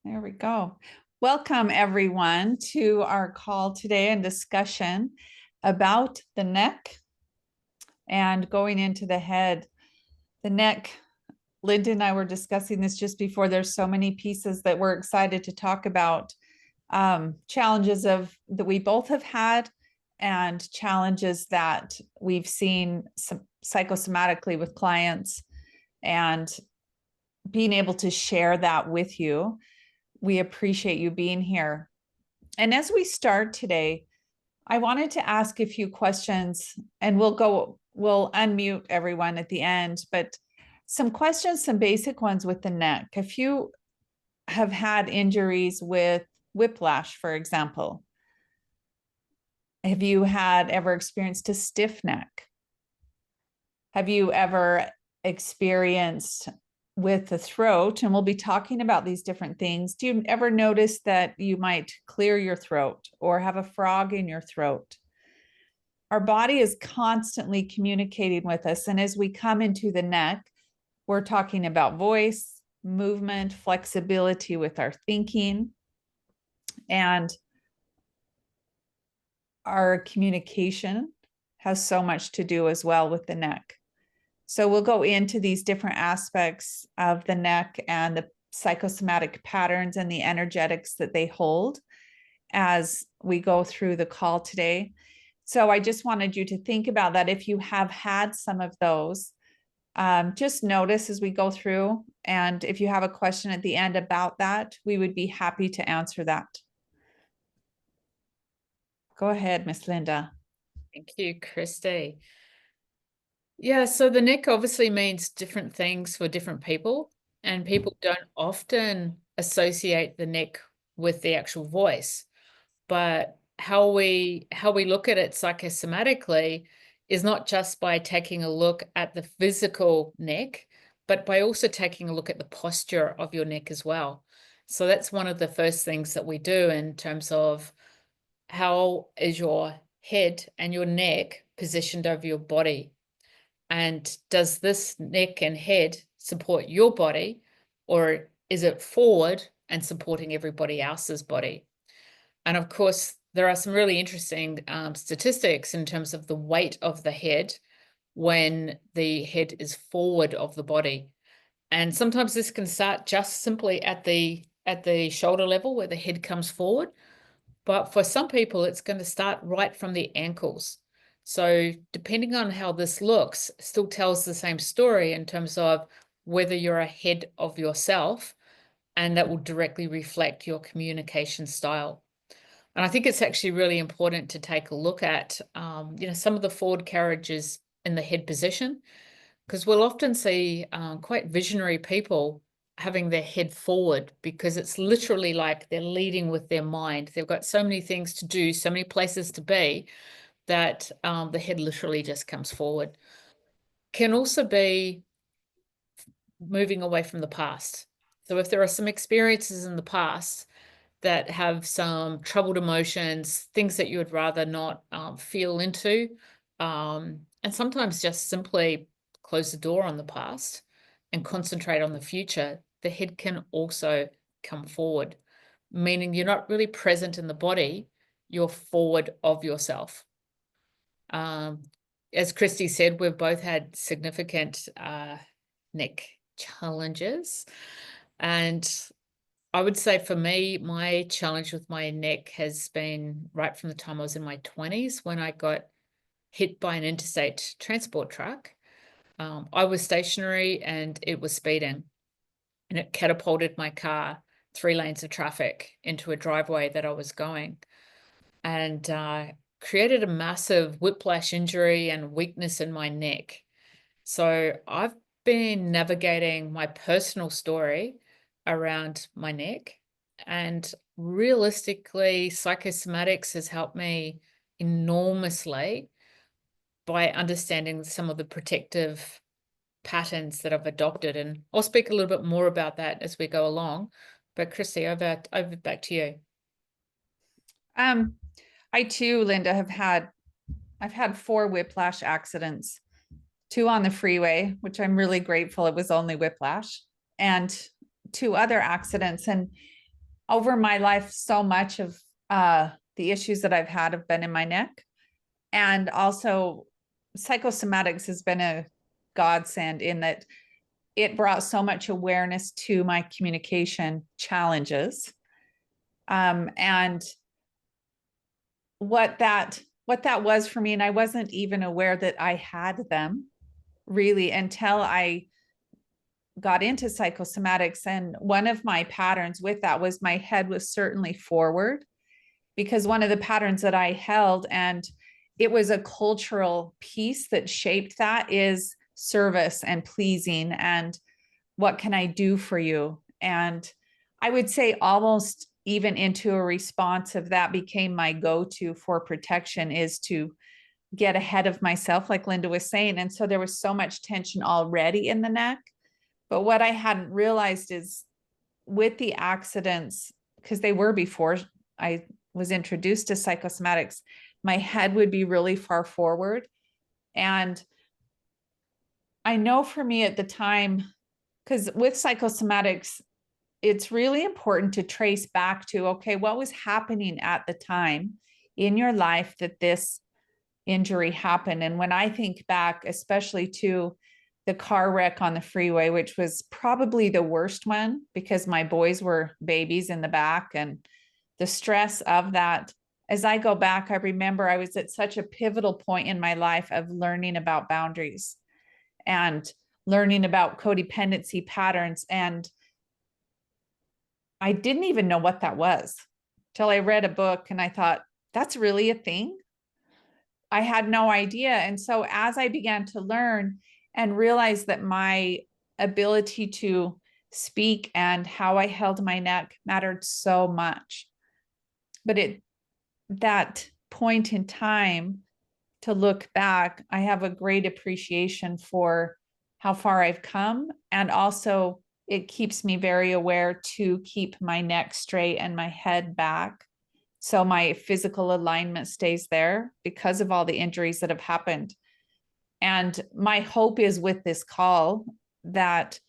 There we go. Welcome everyone to our call today and discussion about the neck and going into the head. The neck, Linda and I were discussing this just before. There's so many pieces that we're excited to talk about. Challenges that we both have had and challenges that we've seen psychosomatically with clients, and being able to share that with you. We appreciate you being here. And as we start today, I wanted to ask a few questions, and we'll unmute everyone at the end, but some questions, some basic ones with the neck. If you have had injuries with whiplash, for example, have you ever experienced a stiff neck? Have you ever experienced with the throat? And we'll be talking about these different things. Do you ever notice that you might clear your throat or have a frog in your throat? Our body is constantly communicating with us. And as we come into the neck, we're talking about voice, movement, flexibility with our thinking, and our communication has so much to do as well with the neck. So we'll go into these different aspects of the neck and the psychosomatic patterns and the energetics that they hold as we go through the call today. So I just wanted you to think about that. If you have had some of those, just notice as we go through. And if you have a question at the end about that, we would be happy to answer that. Go ahead, Miss Linda. Thank you, Christy. Yeah, so the neck obviously means different things for different people, and people don't often associate the neck with the actual voice. But how we look at it psychosomatically is not just by taking a look at the physical neck, but by also taking a look at the posture of your neck as well. So that's one of the first things that we do in terms of how is your head and your neck positioned over your body. And does this neck and head support your body, or is it forward and supporting everybody else's body? And of course, there are some really interesting statistics in terms of the weight of the head when the head is forward of the body. And sometimes this can start just simply at the shoulder level where the head comes forward. But for some people, it's going to start right from the ankles. So depending on how this looks, still tells the same story in terms of whether you're ahead of yourself, and that will directly reflect your communication style. And I think it's actually really important to take a look at, some of the forward carriages in the head position, because we'll often see quite visionary people having their head forward, because it's literally like they're leading with their mind. They've got so many things to do, so many places to be, that the head literally just comes forward. Can also be moving away from the past. So if there are some experiences in the past that have some troubled emotions, things that you would rather not feel into, and sometimes just simply close the door on the past and concentrate on the future, the head can also come forward, meaning you're not really present in the body, you're forward of yourself. As Christy said, we've both had significant neck challenges. And I would say for me, my challenge with my neck has been right from the time I was in my 20s when I got hit by an interstate transport truck. I was stationary and it was speeding, and it catapulted my car 3 lanes of traffic into a driveway that I was going, and created a massive whiplash injury and weakness in my neck. So I've been navigating my personal story around my neck, and realistically, psychosomatics has helped me enormously by understanding some of the protective patterns that I've adopted. And I'll speak a little bit more about that as we go along. But Christy, over back to you. I too, Linda, I've had 4 whiplash accidents, 2 on the freeway, which I'm really grateful it was only whiplash, and 2 other accidents. And over my life, so much of the issues that I've had have been in my neck. And also psychosomatics has been a godsend in that it brought so much awareness to my communication challenges. And what that was for me, and I wasn't even aware that I had them really until I got into psychosomatics. And one of my patterns with that was my head was certainly forward, because one of the patterns that I held, and it was a cultural piece that shaped that, is service and pleasing and what can I do for you? And I would say almost even into a response of that became my go-to for protection, is to get ahead of myself, like Linda was saying. And so there was so much tension already in the neck. But what I hadn't realized is with the accidents, because they were before I was introduced to psychosomatics, my head would be really far forward. And I know for me at the time, because with psychosomatics, it's really important to trace back to, okay, what was happening at the time in your life that this injury happened? And when I think back, especially to the car wreck on the freeway, which was probably the worst one because my boys were babies in the back, and the stress of that. As I go back, I remember I was at such a pivotal point in my life of learning about boundaries and learning about codependency patterns. And I didn't even know what that was till I read a book and I thought, that's really a thing. I had no idea. And so as I began to learn and realize that my ability to speak and how I held my neck mattered so much. But at that point in time, to look back, I have a great appreciation for how far I've come. And also it keeps me very aware to keep my neck straight and my head back, so my physical alignment stays there because of all the injuries that have happened. And my hope is with this call that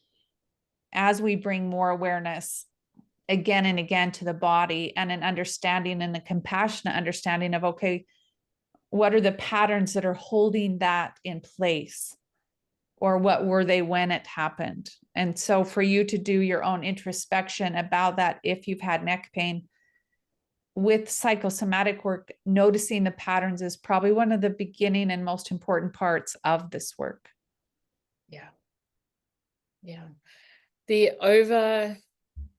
as we bring more awareness again and again to the body, and an understanding and a compassionate understanding of, okay, what are the patterns that are holding that in place? Or what were they when it happened? And so for you to do your own introspection about that, if you've had neck pain, with psychosomatic work, noticing the patterns is probably one of the beginning and most important parts of this work. Yeah. Yeah. The over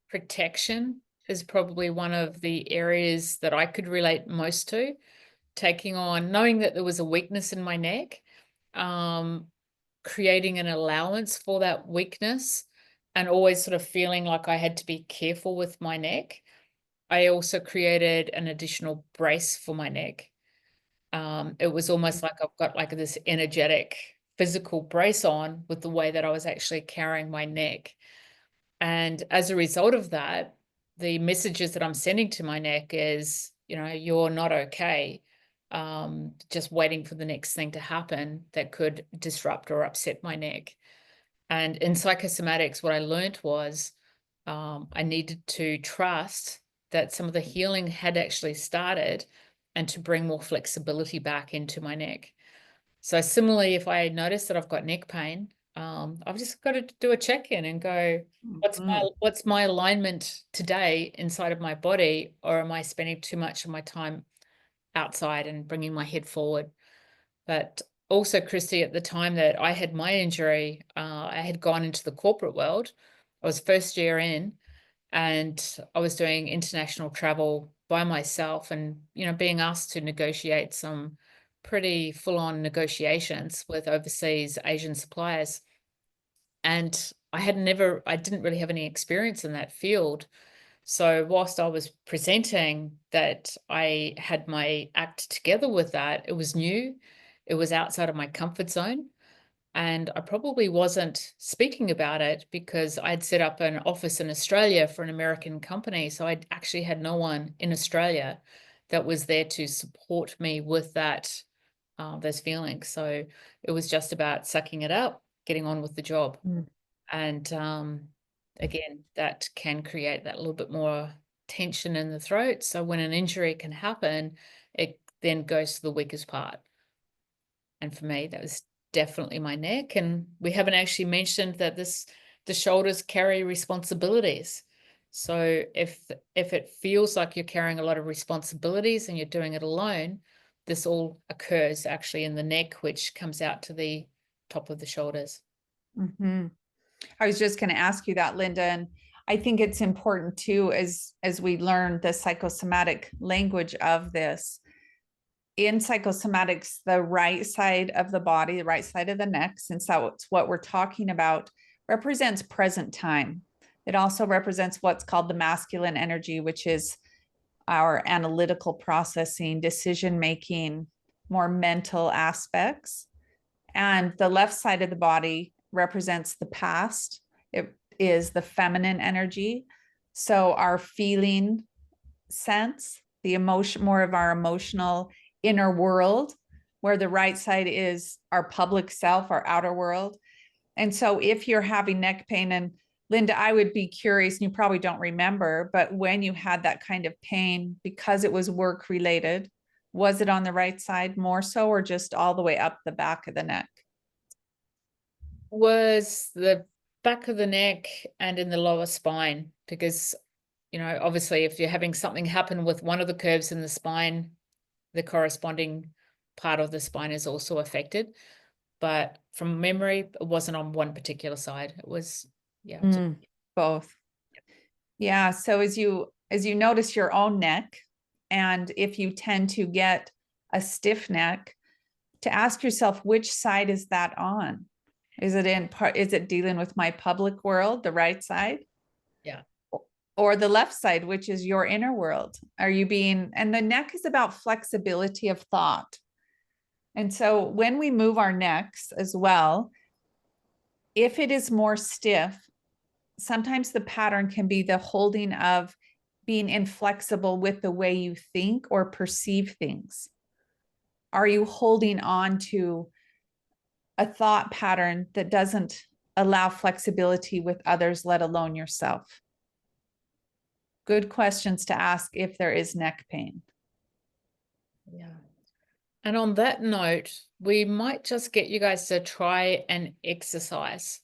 protection is probably one of the areas that I could relate most to, taking on, knowing that there was a weakness in my neck, creating an allowance for that weakness, and always sort of feeling like I had to be careful with my neck. I also created an additional brace for my neck. It was almost like I've got like this energetic physical brace on with the way that I was actually carrying my neck. And as a result of that, the messages that I'm sending to my neck is, you're not okay. Just waiting for the next thing to happen that could disrupt or upset my neck. And in psychosomatics, what I learned was I needed to trust that some of the healing had actually started, and to bring more flexibility back into my neck. So similarly, if I notice that I've got neck pain, I've just got to do a check-in and go, what's my alignment today inside of my body? Or am I spending too much of my time outside and bringing my head forward? But also, Christy, at the time that I had my injury, I had gone into the corporate world. I was first year in, and I was doing international travel by myself, and being asked to negotiate some pretty full-on negotiations with overseas Asian suppliers. And I didn't really have any experience in that field. So whilst I was presenting that I had my act together with that, it was new, it was outside of my comfort zone. And I probably wasn't speaking about it because I'd set up an office in Australia for an American company. So I actually had no one in Australia that was there to support me with that, those feelings. So it was just about sucking it up, getting on with the job. And again, that can create that little bit more tension in the throat. So when an injury can happen, it then goes to the weakest part. And for me, that was definitely my neck. And we haven't actually mentioned that the shoulders carry responsibilities. So if it feels like you're carrying a lot of responsibilities and you're doing it alone, this all occurs actually in the neck, which comes out to the top of the shoulders. Mm-hmm. I was just going to ask you that, Linda, and I think it's important too, as we learn the psychosomatic language of this. In psychosomatics, the right side of the body, the right side of the neck, since that's what we're talking about, represents present time. It also represents what's called the masculine energy, which is our analytical processing, decision making, more mental aspects. And the left side of the body represents the past. It is the feminine energy. So our feeling sense, the emotion, more of our emotional inner world, where the right side is our public self, our outer world. And so if you're having neck pain, and Linda, I would be curious, and you probably don't remember, but when you had that kind of pain, because it was work related, was it on the right side more so, or just all the way up the back of the neck? Was the back of the neck and in the lower spine, because, you know, obviously if you're having something happen with one of the curves in the spine, the corresponding part of the spine is also affected. But from memory, it wasn't on one particular side. It was, yeah. Both. Yeah. So as you notice your own neck, and if you tend to get a stiff neck, to ask yourself, which side is that on? Is it dealing with my public world, the right side? Yeah. Or the left side, which is your inner world? And the neck is about flexibility of thought. And so when we move our necks as well, if it is more stiff, sometimes the pattern can be the holding of being inflexible with the way you think or perceive things. Are you holding on to a thought pattern that doesn't allow flexibility with others, let alone yourself? Good questions to ask if there is neck pain. Yeah. And on that note, we might just get you guys to try an exercise.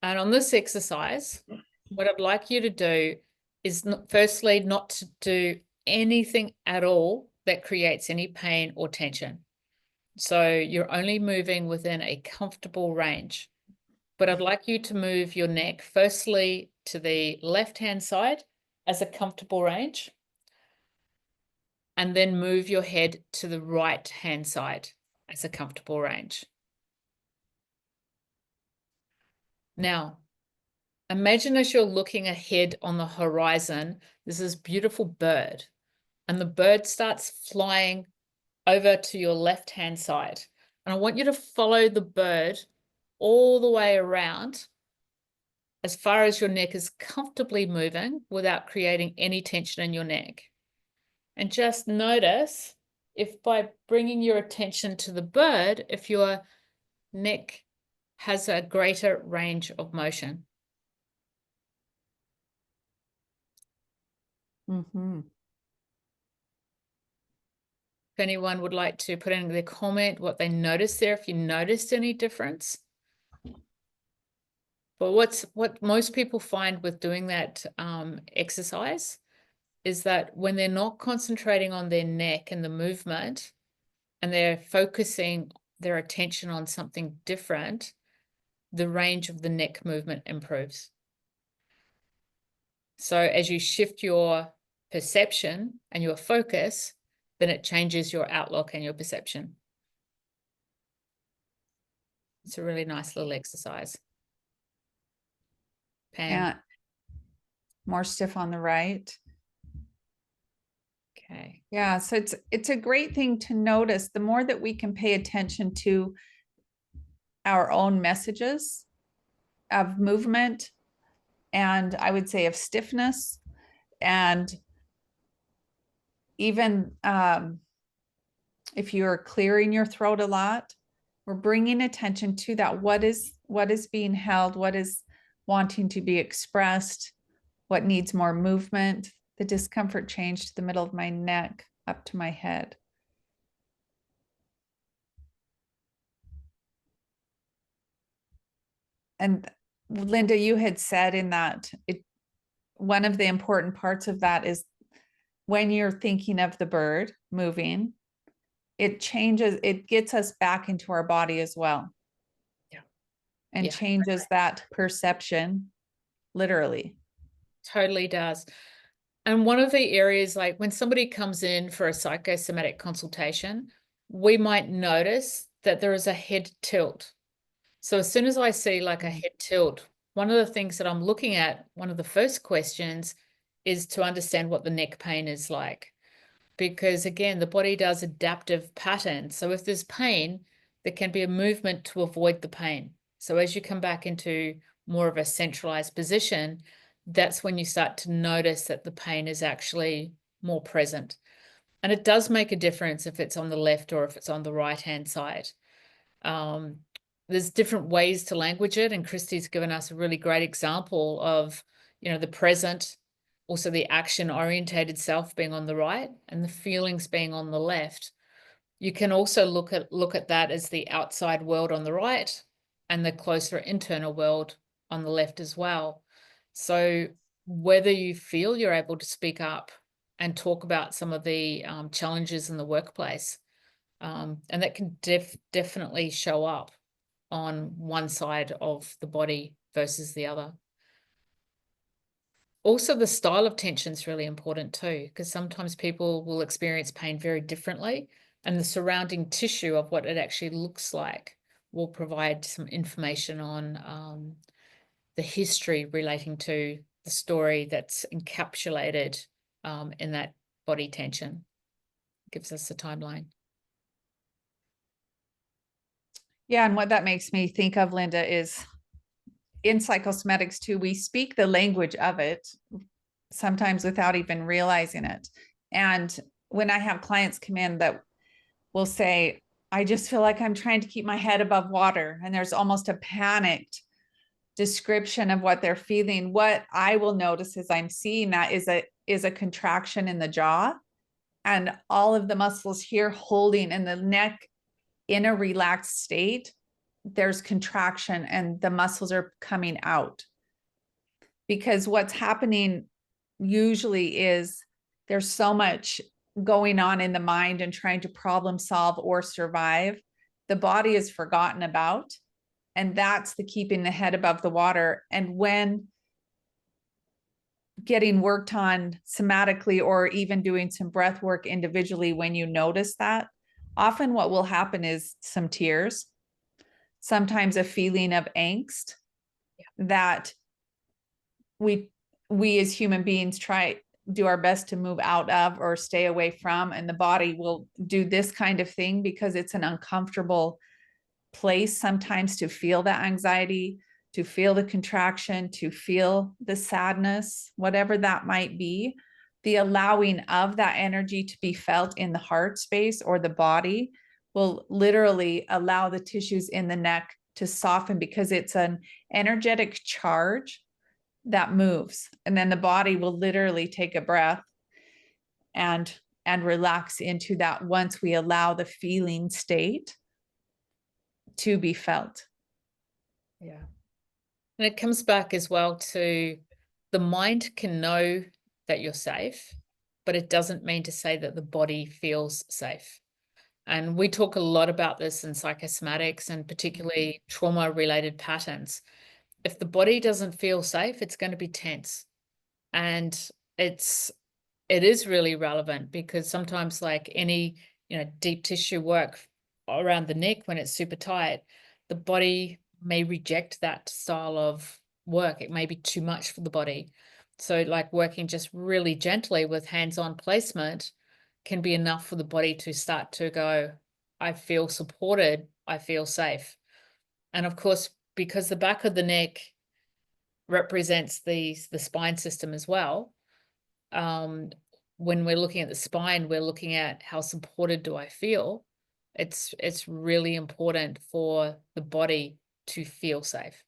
And on this exercise, what I'd like you to do is firstly, not to do anything at all that creates any pain or tension. So you're only moving within a comfortable range. But I'd like you to move your neck firstly to the left-hand side as a comfortable range, and then move your head to the right-hand side as a comfortable range. Now, imagine as you're looking ahead on the horizon, there's this beautiful bird, and the bird starts flying over to your left-hand side. And I want you to follow the bird all the way around as far as your neck is comfortably moving without creating any tension in your neck. And just notice if by bringing your attention to the bird, if your neck has a greater range of motion. Mm-hmm. If anyone would like to put in their comment what they noticed there, if you noticed any difference. But what most people find with doing that exercise is that when they're not concentrating on their neck and the movement, and they're focusing their attention on something different, the range of the neck movement improves. So as you shift your perception and your focus, then it changes your outlook and your perception. It's a really nice little exercise. Pam. Yeah. More stiff on the right. Okay. Yeah, so it's a great thing to notice. The more that we can pay attention to our own messages of movement, and I would say of stiffness, and even if you're clearing your throat a lot, we're bringing attention to that. What is being held? What is wanting to be expressed? what needs more movement, the discomfort change to the middle of my neck, up to my head. And Linda, you had said in that one of the important parts of that is when you're thinking of the bird moving, it changes, it gets us back into our body as well. Yeah. And Yeah. changes that perception, literally. Totally does. And one of the areas, like when somebody comes in for a psychosomatic consultation, we might notice that there is a head tilt. So as soon as I see like a head tilt, one of the things that I'm looking at, one of the first questions is to understand what the neck pain is like. Because again, the body does adaptive patterns. So if there's pain, there can be a movement to avoid the pain. So as you come back into more of a centralized position, that's when you start to notice that the pain is actually more present. And it does make a difference if it's on the left or if it's on the right-hand side. There's different ways to language it, and Christy's given us a really great example of, the present, also the action-orientated self being on the right and the feelings being on the left. You can also look at that as the outside world on the right and the closer internal world on the left as well. So whether you feel you're able to speak up and talk about some of the challenges in the workplace, and that can definitely show up on one side of the body versus the other. Also, the style of tension is really important too, because sometimes people will experience pain very differently, and the surrounding tissue of what it actually looks like will provide some information on the history relating to the story that's encapsulated in that body tension. Gives us a timeline. Yeah, and what that makes me think of, Linda, is in psychosomatics too, we speak the language of it sometimes without even realizing it. And when I have clients come in that will say, I just feel like I'm trying to keep my head above water, and there's almost a panicked description of what they're feeling, what I will notice is I'm seeing that is a contraction in the jaw, and all of the muscles here holding, and the neck in a relaxed state, there's contraction and the muscles are coming out. Because what's happening usually is there's so much going on in the mind and trying to problem solve or survive. The body is forgotten about. And that's the keeping the head above the water. And when getting worked on somatically or even doing some breath work individually, when you notice that, often what will happen is some tears, sometimes a feeling of angst that we as human beings do our best to move out of or stay away from, and the body will do this kind of thing because it's an uncomfortable place sometimes to feel that anxiety, to feel the contraction, to feel the sadness, whatever that might be. The allowing of that energy to be felt in the heart space or the body will literally allow the tissues in the neck to soften, because it's an energetic charge that moves. And then the body will literally take a breath and relax into that once we allow the feeling state to be felt. Yeah. And it comes back as well to the mind can know that you're safe, but it doesn't mean to say that the body feels safe. And we talk a lot about this in psychosomatics and particularly trauma-related patterns. If the body doesn't feel safe, it's going to be tense. And it is really relevant because sometimes, like any, deep tissue work around the neck, when it's super tight, the body may reject that style of work. It may be too much for the body. So like working just really gently with hands-on placement can be enough for the body to start to go, I feel supported, I feel safe. And of course, because the back of the neck represents the spine system as well, when we're looking at the spine, we're looking at how supported do I feel. It's really important for the body to feel safe.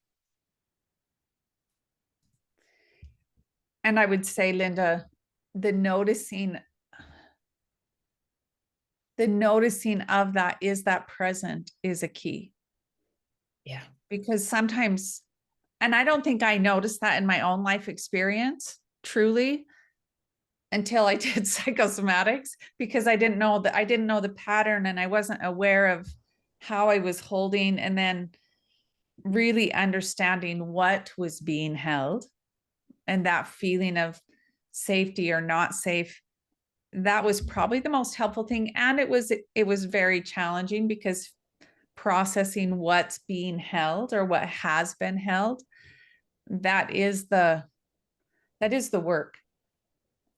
And I would say, Linda, the noticing of that is that present is a key. Yeah. Because sometimes, and I don't think I noticed that in my own life experience truly until I did psychosomatics, because I didn't know the pattern, and I wasn't aware of how I was holding, and then really understanding what was being held and that feeling of safety or not safe. That was probably the most helpful thing. And it was very challenging, because processing what's being held or what has been held, that is the work,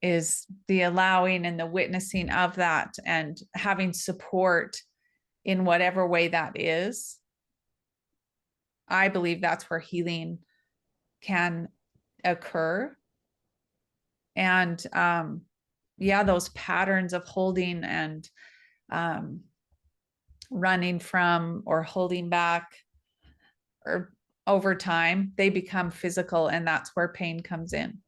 is the allowing and the witnessing of that, and having support in whatever way that is. I believe that's where healing can occur. And yeah, those patterns of holding and running from or holding back, or over time, they become physical, and that's where pain comes in.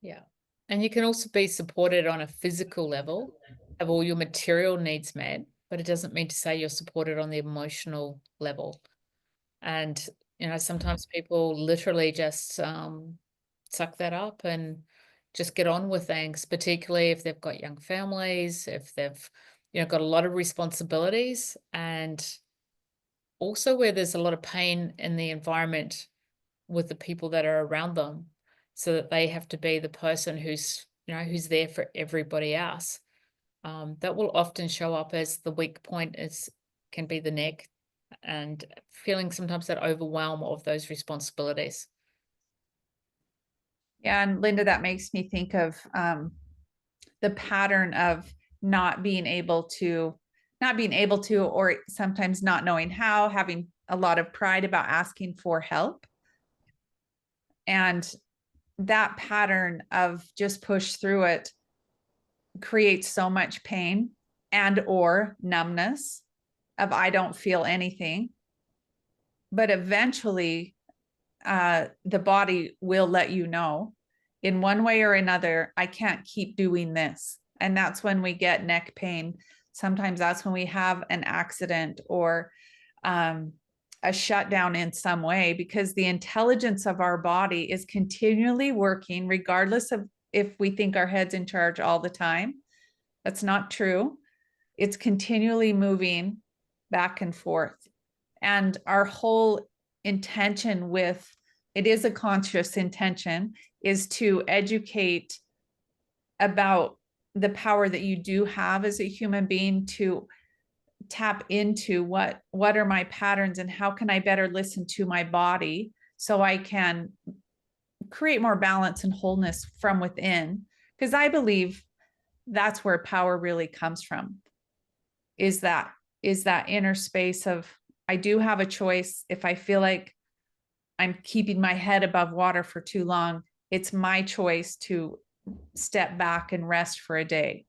Yeah. And you can also be supported on a physical level, have all your material needs met, but it doesn't mean to say you're supported on the emotional level. And, sometimes people literally just suck that up and just get on with things, particularly if they've got young families, if they've, got a lot of responsibilities, and also where there's a lot of pain in the environment with the people that are around them, so that they have to be the person who's there for everybody else. That will often show up as the weak point, can be the neck, and feeling sometimes that overwhelm of those responsibilities. Yeah, and Linda, that makes me think of the pattern of not being able to, or sometimes not knowing how, having a lot of pride about asking for help. And that pattern of just push through it creates so much pain and or numbness of I don't feel anything. But eventually the body will let you know in one way or another, I can't keep doing this. And that's when we get neck pain. Sometimes that's when we have an accident or a shutdown in some way, because the intelligence of our body is continually working, regardless of if we think our head's in charge all the time. That's not true. It's continually moving back and forth. And our whole intention with it is a conscious intention, is to educate about the power that you do have as a human being to tap into what are my patterns, and how can I better listen to my body so I can create more balance and wholeness from within. Because I believe that's where power really comes from, is that inner space of I do have a choice. If I feel like I'm keeping my head above water for too long, it's my choice to step back and rest for a day.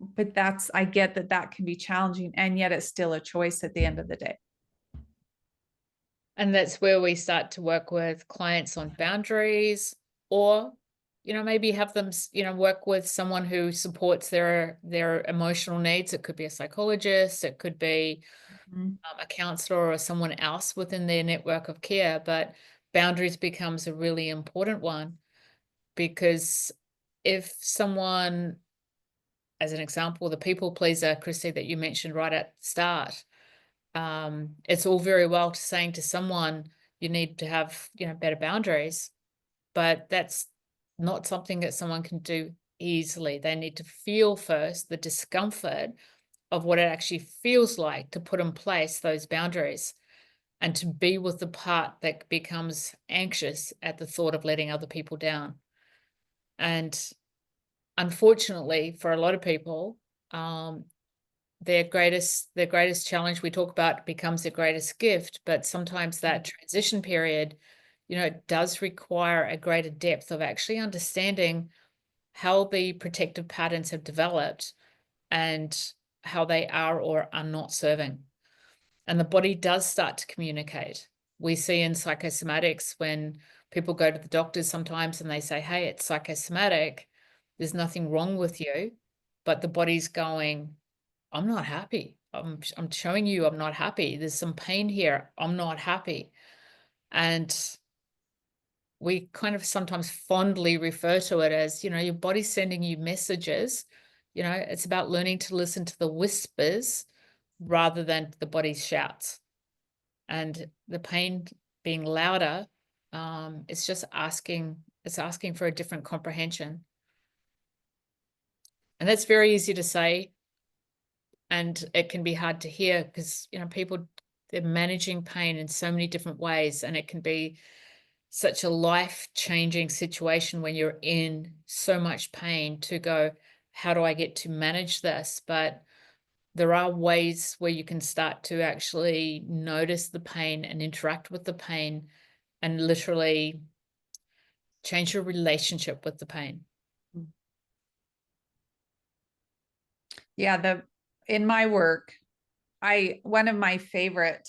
But I get that can be challenging, and yet it's still a choice at the end of the day. And that's where we start to work with clients on boundaries, or, maybe have them, work with someone who supports their emotional needs. It could be a psychologist, it could be a counselor, or someone else within their network of care. But boundaries becomes a really important one, because if someone, as an example, the people pleaser, Christy, that you mentioned right at the start, it's all very well to saying to someone, you need to have, better boundaries, but that's not something that someone can do easily. They need to feel first the discomfort of what it actually feels like to put in place those boundaries, and to be with the part that becomes anxious at the thought of letting other people down. And unfortunately, for a lot of people, their greatest challenge we talk about becomes their greatest gift. But sometimes that transition period, it does require a greater depth of actually understanding how the protective patterns have developed, and how they are or are not serving. And the body does start to communicate we see in psychosomatics when people go to the doctors sometimes and they say, hey, it's psychosomatic, there's nothing wrong with you, but the body's going, I'm not happy. I'm showing you I'm not happy. There's some pain here. I'm not happy. And we kind of sometimes fondly refer to it as, your body's sending you messages. It's about learning to listen to the whispers rather than the body's shouts. And the pain being louder, it's asking for a different comprehension. And that's very easy to say, and it can be hard to hear because, people, they're managing pain in so many different ways, and it can be such a life-changing situation when you're in so much pain to go, how do I get to manage this? But there are ways where you can start to actually notice the pain and interact with the pain and literally change your relationship with the pain. Yeah, in my work, one of my favorite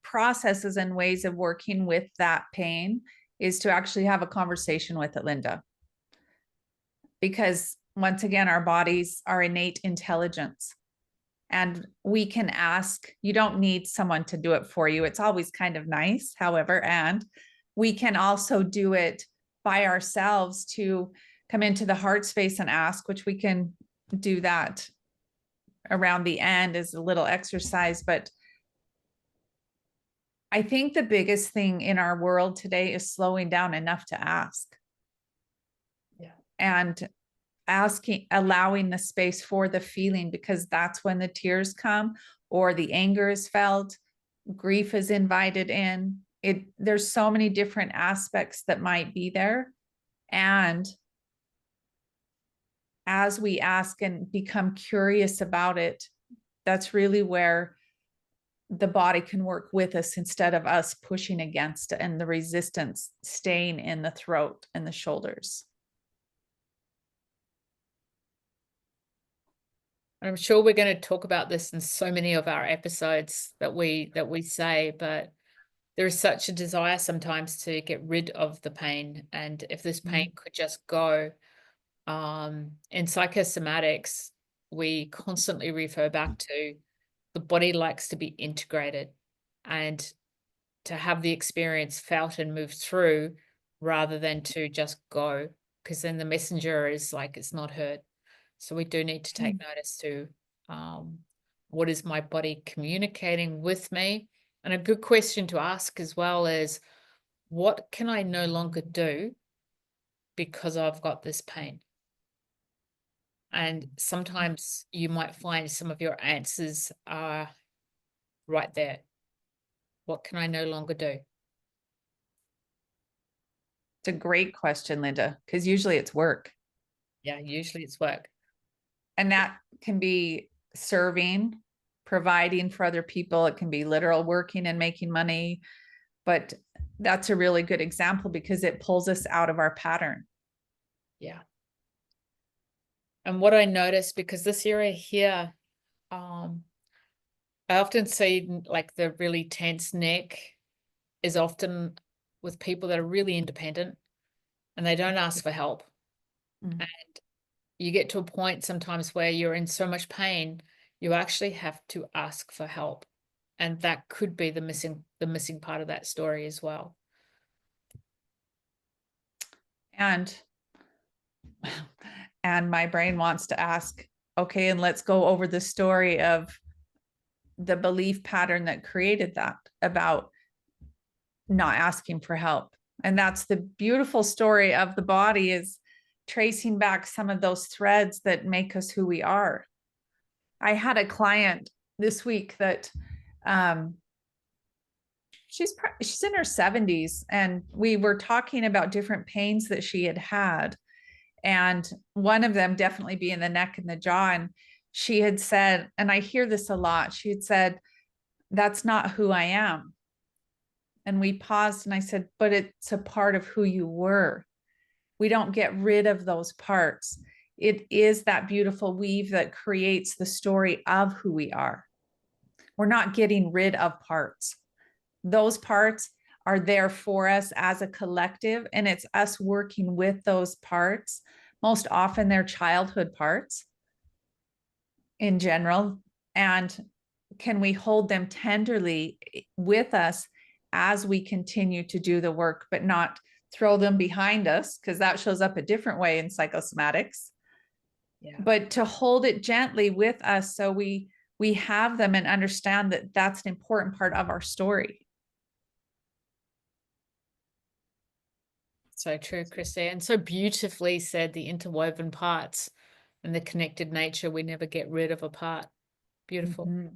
processes and ways of working with that pain is to actually have a conversation with it, Linda. Because once again, our bodies are innate intelligence. And we can ask, you don't need someone to do it for you. It's always kind of nice, however, and we can also do it by ourselves to come into the heart space and ask, which we can do that around the end as a little exercise. But I think the biggest thing in our world today is slowing down enough to ask. Yeah. And allowing the space for the feeling, because that's when the tears come or the anger is felt, grief is invited in. There's so many different aspects that might be there. And as we ask and become curious about it, that's really where the body can work with us instead of us pushing against it and the resistance staying in the throat and the shoulders. I'm sure we're going to talk about this in so many of our episodes that we say, but there is such a desire sometimes to get rid of the pain. And if this pain could just go, in psychosomatics, we constantly refer back to the body likes to be integrated and to have the experience felt and moved through rather than to just go, because then the messenger is like, it's not heard. So we do need to take notice to what is my body communicating with me? And a good question to ask as well is, what can I no longer do because I've got this pain? And sometimes you might find some of your answers are right there. What can I no longer do? It's a great question, Linda, because usually it's work. Yeah, usually it's work. And that can be serving, providing for other people. It can be literal working and making money. But that's a really good example because it pulls us out of our pattern. Yeah. And what I noticed, because this area here, I often see like the really tense neck is often with people that are really independent and they don't ask for help. And you get to a point sometimes where you're in so much pain, you actually have to ask for help. And that could be the missing part of that story as well. And my brain wants to ask, okay, and let's go over the story of the belief pattern that created that about not asking for help. And that's the beautiful story of the body, is tracing back some of those threads that make us who we are. I had a client this week that she's in her 70s, and we were talking about different pains that she had had, and one of them definitely being the neck and the jaw. And she had said, and I hear this a lot, she had said, that's not who I am. And we paused and I said, but it's a part of who you were. We don't get rid of those parts. It is that beautiful weave that creates the story of who we are. We're not getting rid of parts. those parts are there for us as a collective, and it's us working with those parts. Most often they're childhood parts in general. And can we hold them tenderly with us as we continue to do the work, but not throw them behind us, because that shows up a different way in psychosomatics. Yeah. But to hold it gently with us, so we have them and understand that that's an important part of our story. So true, Christy, and so beautifully said, the interwoven parts and the connected nature. We never get rid of a part. Beautiful. Mm-hmm.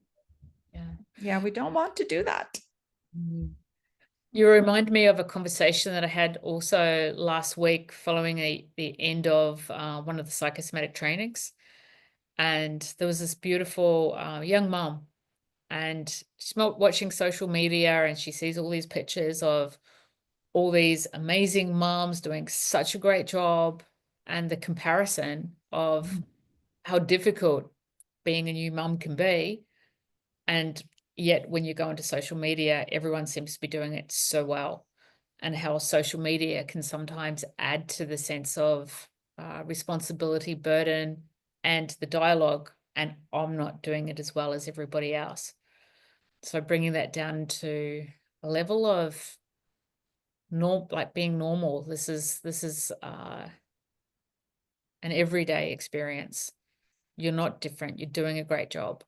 Yeah. Yeah, we don't want to do that. Mm. You remind me of a conversation that I had also last week following the end of one of the psychosomatic trainings. And there was this beautiful young mom, and she's watching social media, and she sees all these pictures of all these amazing moms doing such a great job, and the comparison of how difficult being a new mom can be. And yet when you go into social media, everyone seems to be doing it so well, and how social media can sometimes add to the sense of responsibility, burden, and the dialogue, and I'm not doing it as well as everybody else. So bringing that down to a level of like being normal. This is an everyday experience. You're not different. You're doing a great job.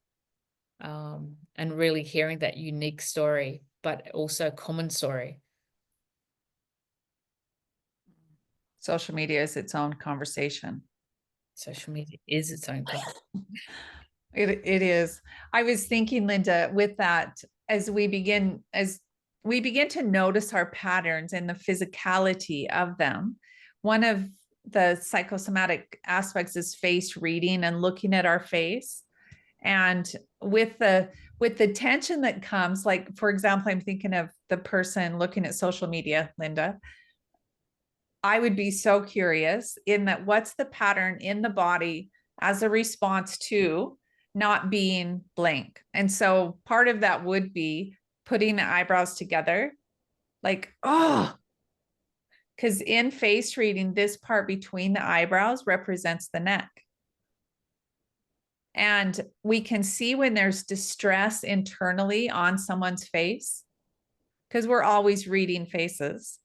And really hearing that unique story, but also common story. Social media is its own conversation. Social media is its own conversation. It is. I was thinking, Linda, with that, as we begin to notice our patterns and the physicality of them, one of the psychosomatic aspects is face reading and looking at our face. And with the tension that comes, like, for example, I'm thinking of the person looking at social media, Linda. I would be so curious in that, what's the pattern in the body as a response to not being blank? And so part of that would be putting the eyebrows together, like, oh, because in face reading, this part between the eyebrows represents the neck. And we can see when there's distress internally on someone's face, because we're always reading faces.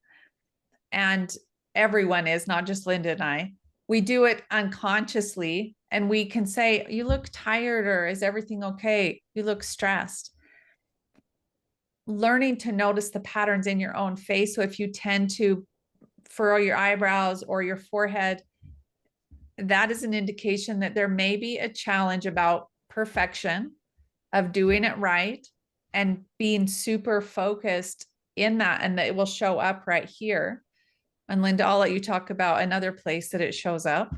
And everyone is, not just Linda and I. We do it unconsciously, and we can say, you look tired, or is everything okay? You look stressed. Learning to notice the patterns in your own face. So if you tend to furrow your eyebrows or your forehead, that is an indication that there may be a challenge about perfection, of doing it right, and being super focused in that, and that it will show up right here. And Linda, I'll let you talk about another place that it shows up.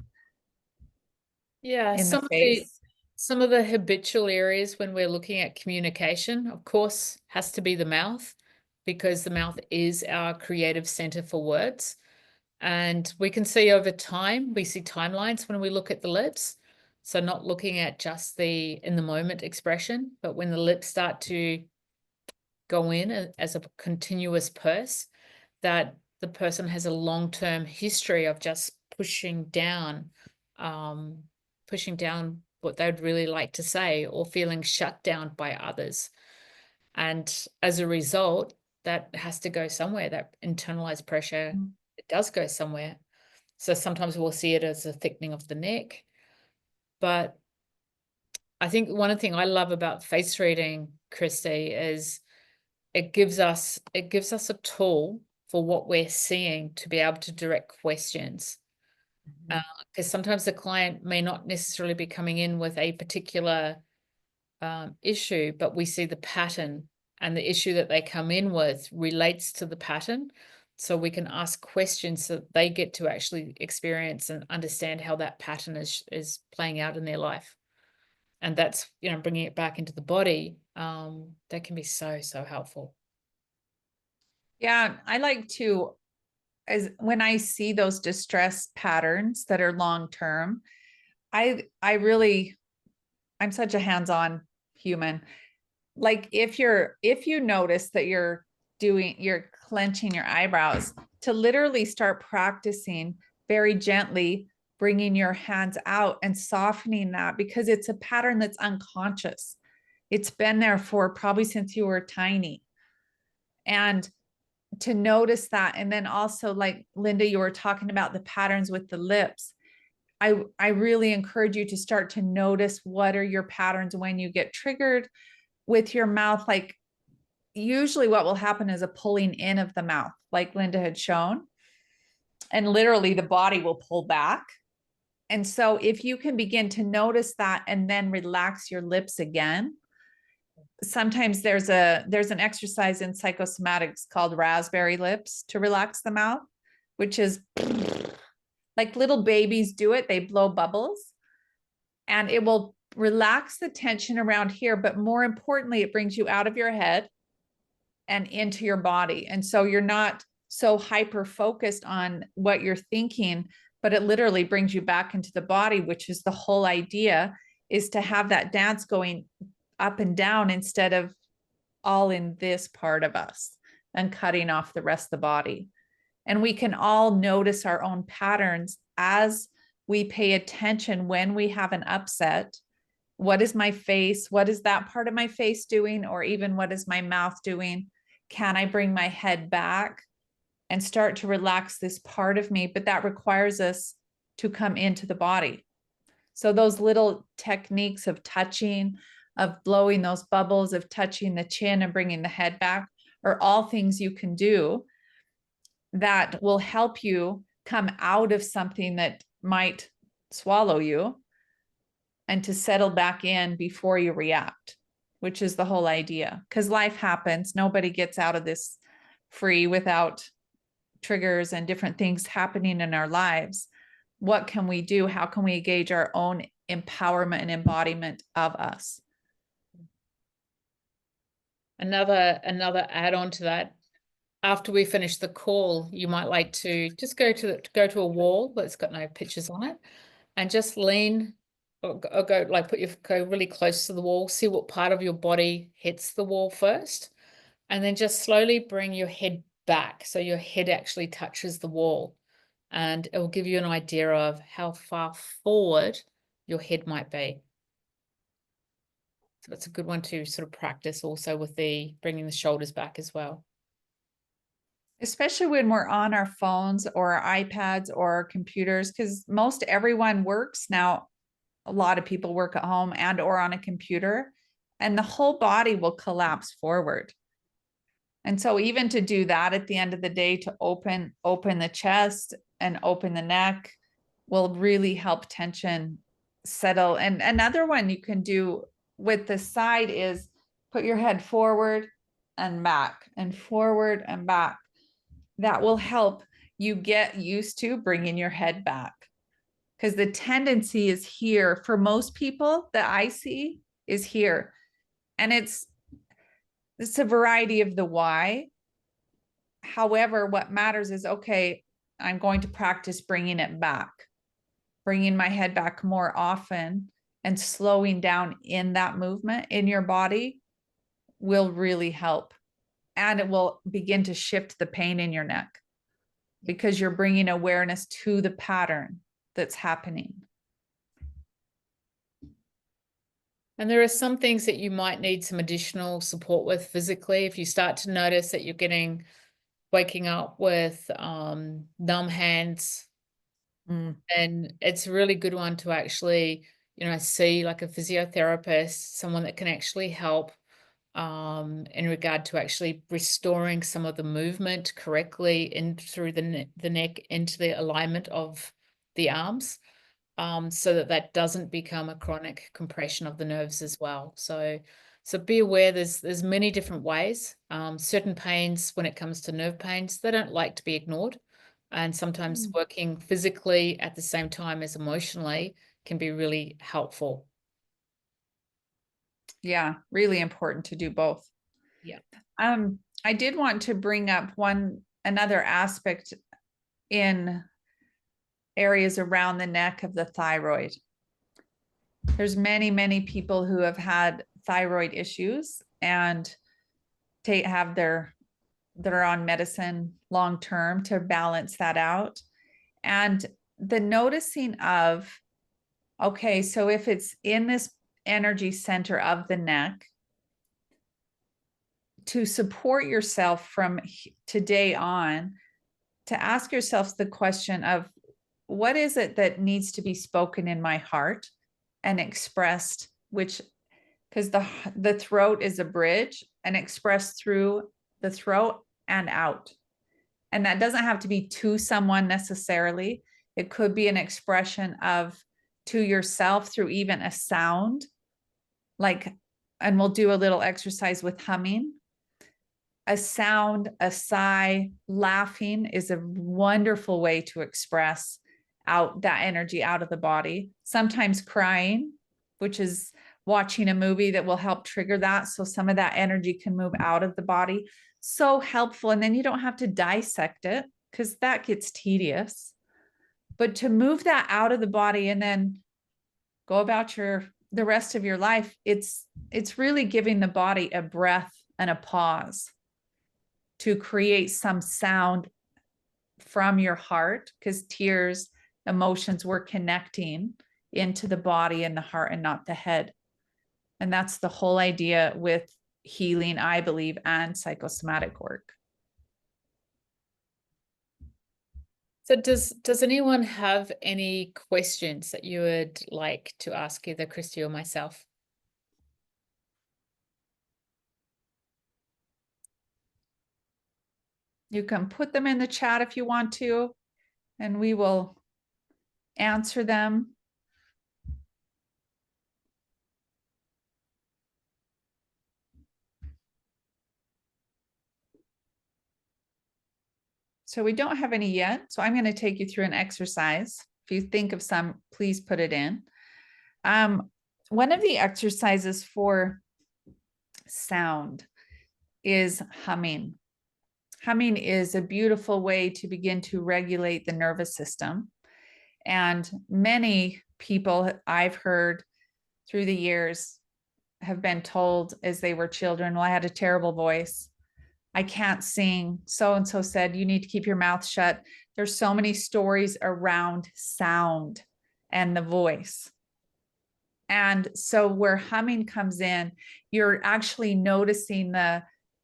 Yeah, in the face. Some of the habitual areas when we're looking at communication, of course, has to be the mouth, because the mouth is our creative center for words. And we can see over time, we see timelines when we look at the lips. So not looking at just the in the moment expression, but when the lips start to go in as a continuous purse, that the person has a long-term history of just pushing down what they'd really like to say, or feeling shut down by others. And as a result, that has to go somewhere. That internalized pressure, it does go somewhere. So sometimes we'll see it as a thickening of the neck. But I think one thing I love about face reading, Christy, is it gives us a tool for what we're seeing to be able to direct questions. Because sometimes the client may not necessarily be coming in with a particular issue, but we see the pattern, and the issue that they come in with relates to the pattern. So we can ask questions so that they get to actually experience and understand how that pattern is playing out in their life. And that's, bringing it back into the body. That can be so, so helpful. Yeah, I like to, as when I see those distress patterns that are long term, I'm such a hands-on human. like if you notice that you're clenching your eyebrows, to literally start practicing very gently bringing your hands out and softening that, because it's a pattern that's unconscious. It's been there for probably since you were tiny. And to notice that, and then also, like Linda, you were talking about the patterns with the lips. I really encourage you to start to notice what are your patterns when you get triggered with your mouth. Like usually what will happen is a pulling in of the mouth, like Linda had shown, and literally the body will pull back. And so if you can begin to notice that and then relax your lips again, sometimes there's an exercise in psychosomatics called raspberry lips to relax the mouth, which is like little babies do it. They blow bubbles and it will relax the tension around here. But more importantly, it brings you out of your head and into your body. And so you're not so hyper focused on what you're thinking, but it literally brings you back into the body, which is the whole idea, is to have that dance going up and down instead of all in this part of us and cutting off the rest of the body. And we can all notice our own patterns as we pay attention when we have an upset. What is my face? What is that part of my face doing? Or even what is my mouth doing? Can I bring my head back and start to relax this part of me? But that requires us to come into the body. So those little techniques of touching, of blowing those bubbles, of touching the chin and bringing the head back are all things you can do that will help you come out of something that might swallow you and to settle back in before you react, which is the whole idea. Because life happens. Nobody gets out of this free without triggers and different things happening in our lives. What can we do? How can we engage our own empowerment and embodiment of us? Another add-on to that, after we finish the call, you might like to just go to a wall that's got no pictures on it and just lean or go like go really close to the wall, see what part of your body hits the wall first, and then just slowly bring your head back so your head actually touches the wall, and it will give you an idea of how far forward your head might be. So that's a good one to sort of practice also with the bringing the shoulders back as well. Especially when we're on our phones or our iPads or our computers, because most everyone works now. A lot of people work at home and or on a computer, and the whole body will collapse forward. And so even to do that at the end of the day, to open the chest and open the neck will really help tension settle. And another one you can do with the side is put your head forward and back and forward and back. That will help you get used to bringing your head back, because the tendency is here for most people that I see is here. And it's a variety of the why. However, what matters is, okay, I'm going to practice bringing it back, bringing my head back more often, and slowing down in that movement in your body will really help. And it will begin to shift the pain in your neck because you're bringing awareness to the pattern that's happening. And there are some things that you might need some additional support with physically. If you start to notice that you're waking up with numb hands, and it's a really good one to actually, see like a physiotherapist, someone that can actually help in regard to actually restoring some of the movement correctly in through the neck into the alignment of the arms, so that doesn't become a chronic compression of the nerves as well. So be aware there's many different ways. Certain pains, when it comes to nerve pains, they don't like to be ignored. And sometimes working physically at the same time as emotionally can be really helpful. Yeah, really important to do both. Yeah. I did want to bring up another aspect in areas around the neck of the thyroid. There's many people who have had thyroid issues, and that are on medicine long term to balance that out. And the noticing of, okay, so if it's in this energy center of the neck, to support yourself from today on, to ask yourself the question of, what is it that needs to be spoken in my heart and expressed, which, because the throat is a bridge, and expressed through the throat and out. And that doesn't have to be to someone necessarily. It could be an expression of to yourself through even a sound, like, and we'll do a little exercise with humming. A sound, a sigh, laughing is a wonderful way to express out that energy out of the body. Sometimes crying, which is watching a movie, that will help trigger that. So some of that energy can move out of the body. So helpful. And then you don't have to dissect it, because that gets tedious. But to move that out of the body and then go about the rest of your life, it's really giving the body a breath and a pause to create some sound from your heart, because tears, emotions, we're connecting into the body and the heart and not the head. And that's the whole idea with healing, I believe, and psychosomatic work. So does anyone have any questions that you would like to ask either Christy or myself? You can put them in the chat if you want to, and we will answer them. So we don't have any yet. So I'm going to take you through an exercise. If you think of some, please put it in. One of the exercises for sound is humming. Humming is a beautiful way to begin to regulate the nervous system. And many people I've heard through the years have been told as they were children, well, I had a terrible voice. I can't sing. So-and-so said, you need to keep your mouth shut. There's so many stories around sound and the voice. And so where humming comes in, you're actually noticing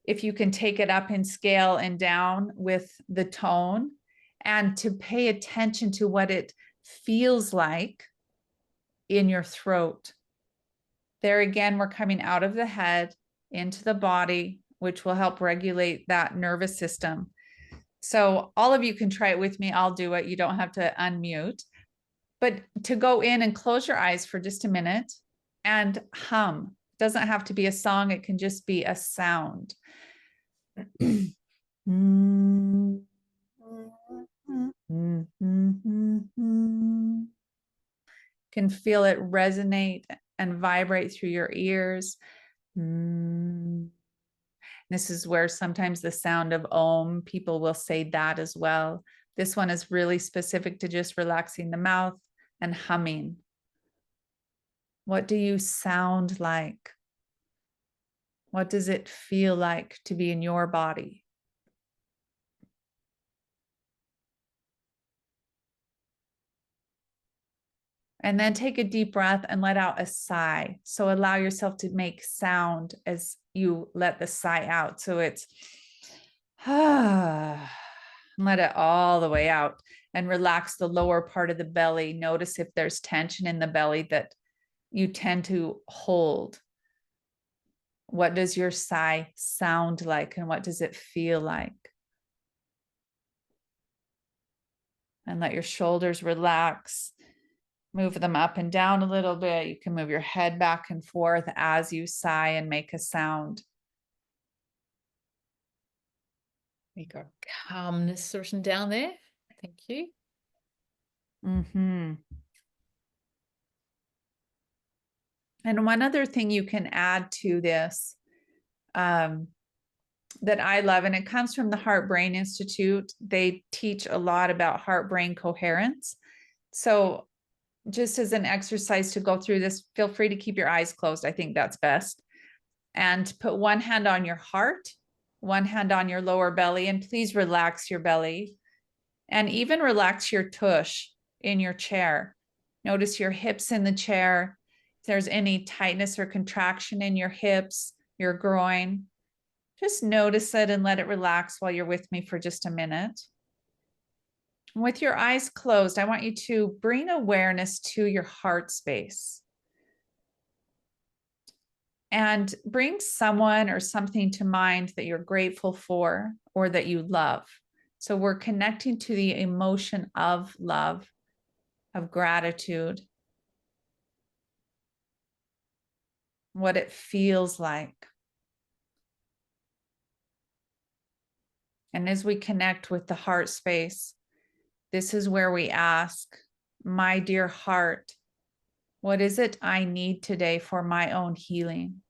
if you can take it up in scale and down with the tone, and to pay attention to what it feels like in your throat. There again, we're coming out of the head into the body, which will help regulate that nervous system. So all of you can try it with me. I'll do it. You don't have to unmute. But to go in and close your eyes for just a minute and hum. Doesn't have to be a song. It can just be a sound. Can feel it resonate and vibrate through your ears. This is where sometimes the sound of Om, people will say that as well. This one is really specific to just relaxing the mouth and humming. What do you sound like? What does it feel like to be in your body? And then take a deep breath and let out a sigh. So allow yourself to make sound as you let the sigh out. So it's let it all the way out, and relax the lower part of the belly. Notice if there's tension in the belly that you tend to hold. What does your sigh sound like, and what does it feel like? And let your shoulders relax. Move them up and down a little bit. You can move your head back and forth as you sigh and make a sound. We got calmness written down there. Thank you. And one other thing you can add to this that I love, and it comes from the Heart Brain Institute. They teach a lot about heart brain coherence. So just as an exercise to go through this, feel free to keep your eyes closed. I think that's best. And put one hand on your heart, one hand on your lower belly, and please relax your belly and even relax your tush in your chair. Notice your hips in the chair. If there's any tightness or contraction in your hips, your groin, just notice it and let it relax while you're with me for just a minute. With your eyes closed, I want you to bring awareness to your heart space. And bring someone or something to mind that you're grateful for or that you love. So we're connecting to the emotion of love, of gratitude, what it feels like. And as we connect with the heart space, this is where we ask, my dear heart, what is it I need today for my own healing?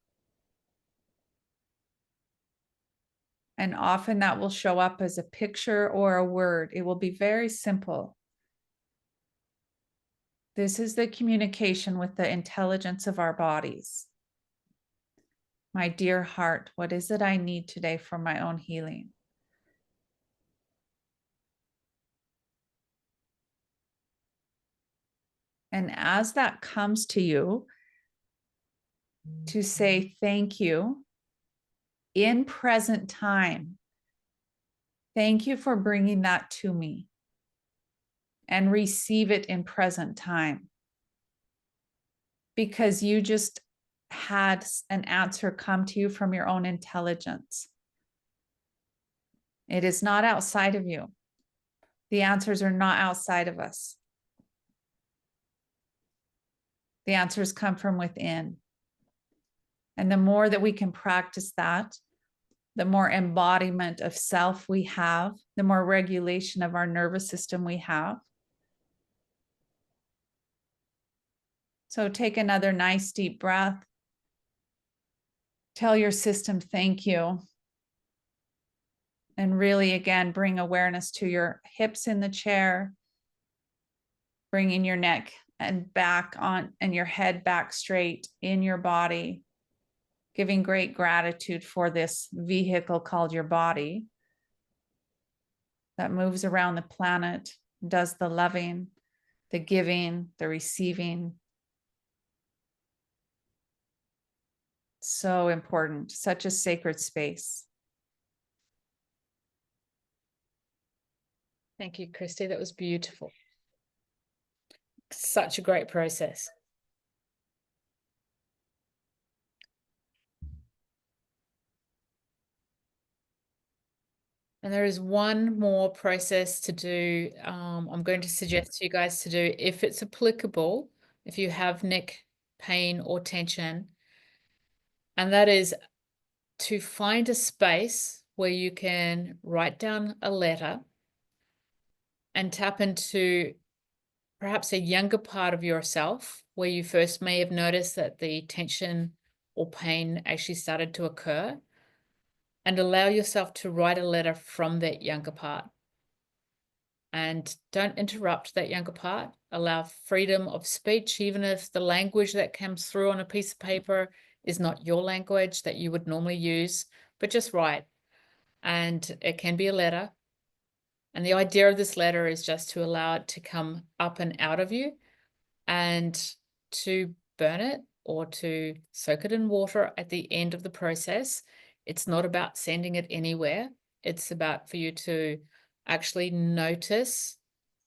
And often that will show up as a picture or a word. It will be very simple. This is the communication with the intelligence of our bodies. My dear heart, what is it I need today for my own healing? And as that comes to you, to say thank you in present time. Thank you for bringing that to me, and receive it in present time, because you just had an answer come to you from your own intelligence. It is not outside of you. The answers are not outside of us. The answers come from within. And the more that we can practice that, the more embodiment of self we have, the more regulation of our nervous system we have. So take another nice deep breath. Tell your system thank you. And really, again, bring awareness to your hips in the chair, bringing your neck and back on and your head back straight in your body, giving great gratitude for this vehicle called your body that moves around the planet, does the loving, the giving, the receiving. So important, such a sacred space. Thank you, Christy. That was beautiful. Such a great process. And there is one more process to do. I'm going to suggest to you guys to do, if it's applicable, if you have neck pain or tension, and that is to find a space where you can write down a letter and tap into perhaps a younger part of yourself where you first may have noticed that the tension or pain actually started to occur, and allow yourself to write a letter from that younger part. And don't interrupt that younger part. Allow freedom of speech, even if the language that comes through on a piece of paper is not your language that you would normally use, but just write. And it can be a letter. And the idea of this letter is just to allow it to come up and out of you, and to burn it or to soak it in water at the end of the process. It's not about sending it anywhere. It's about for you to actually notice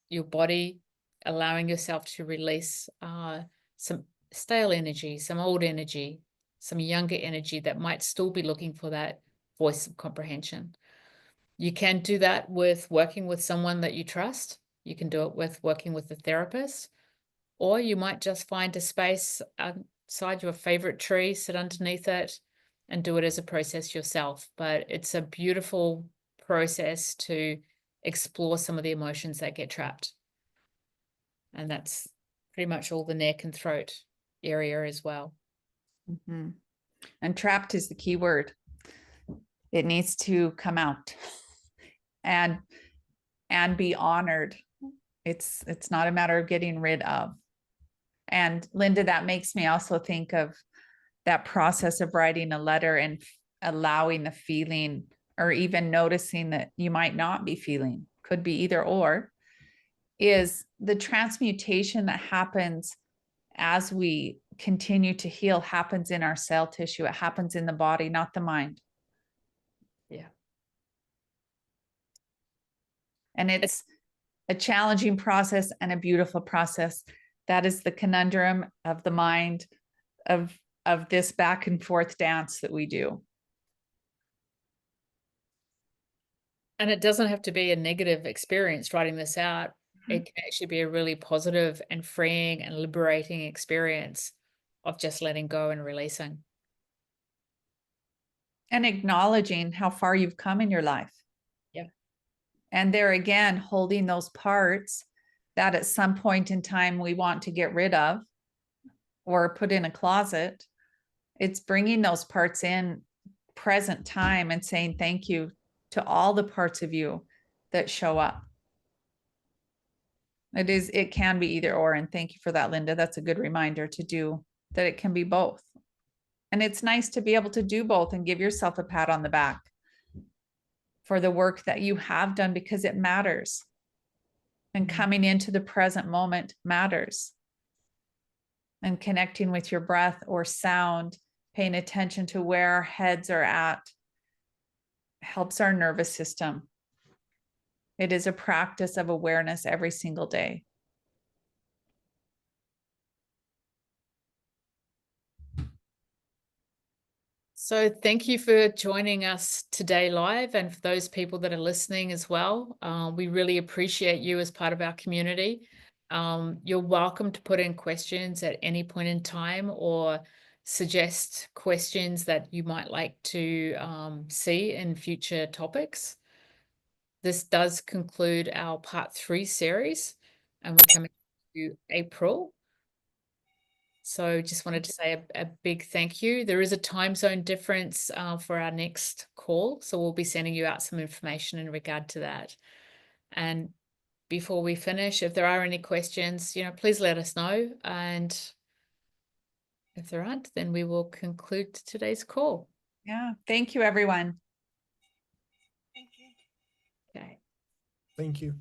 your body, allowing yourself to release some stale energy, some old energy, some younger energy that might still be looking for that voice of comprehension. You can do that with working with someone that you trust. You can do it with working with a therapist, or you might just find a space outside your favorite tree, sit underneath it, and do it as a process yourself. But it's a beautiful process to explore some of the emotions that get trapped. And that's pretty much all the neck and throat area as well. Mm-hmm. And trapped is the key word. It needs to come out and be honored. It's not a matter of getting rid of. And Linda, that makes me also think of that process of writing a letter and allowing the feeling, or even noticing that you might not be feeling, could be either or, is the transmutation that happens as we continue to heal happens in our cell tissue. It happens in the body, not the mind. Yeah. And it's a challenging process and a beautiful process. That is the conundrum of the mind, of this back and forth dance that we do. And it doesn't have to be a negative experience writing this out. Mhm. It can actually be a really positive and freeing and liberating experience of just letting go and releasing. And acknowledging how far you've come in your life. Yeah. And there again, holding those parts that at some point in time we want to get rid of or put in a closet. It's bringing those parts in present time and saying thank you to all the parts of you that show up. It can be either or. And thank you for that, Linda. That's a good reminder to do that. It can be both. And it's nice to be able to do both and give yourself a pat on the back for the work that you have done, because it matters. And coming into the present moment matters. And connecting with your breath or sound, paying attention to where our heads are at, helps our nervous system. It is a practice of awareness every single day. So thank you for joining us today live, and for those people that are listening as well. We really appreciate you as part of our community. You're welcome to put in questions at any point in time, or suggest questions that you might like to see in future topics. This does conclude our part 3 series, and we're coming to April. So just wanted to say a big thank you. There is a time zone difference for our next call, so we'll be sending you out some information in regard to that. And before we finish, if there are any questions, please let us know. And if there aren't, then we will conclude today's call. Yeah. Thank you, everyone. Okay. Thank you.